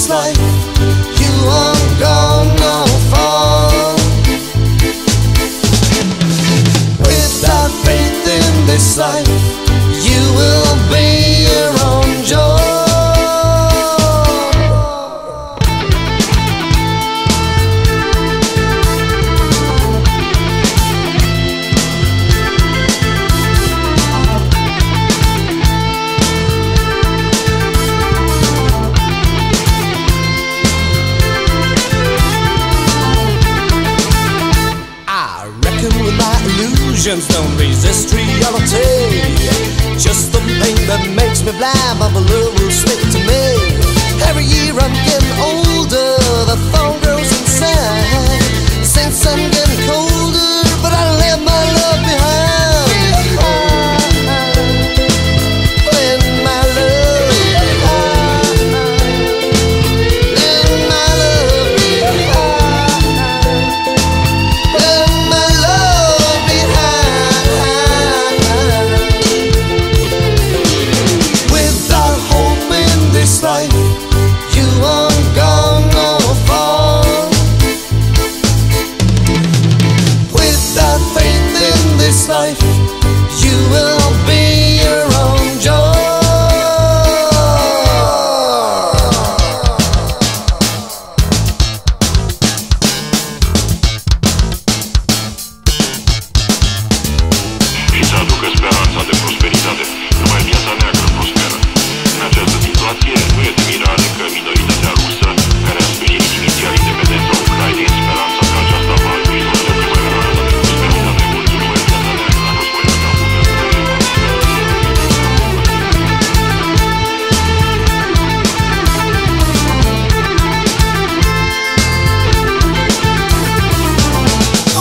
this life, you won't go no far. Without faith in this life, you will be your own joy. Don't resist reality. Just the thing that makes me blind, but the love will slip to me. Every year I'm getting older, the thorn grows inside. Since I'm getting colder, but I left my love behind. Let my love behind. Let my love behind. Let my love behind. Without hope in this life, you won't go no far. Without faith in this life, you will be your own joy. Și să aducă speranța de prosperitate. Numai piața neagră prosperă. În această situație nu e de mirare că minoritatea rusă, care a sprijinit inițial independența Ucrainei, speranța că aceasta va ajunge să aducă speranța de prosperitate. Mulțumim, piața neagră a războiului bună.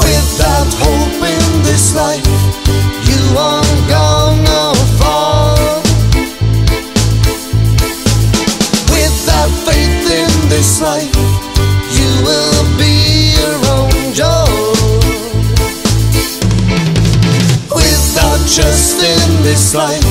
Without hope in this life, you won't go no far. Without faith in this life, you will be your own joy. Without trust in this life,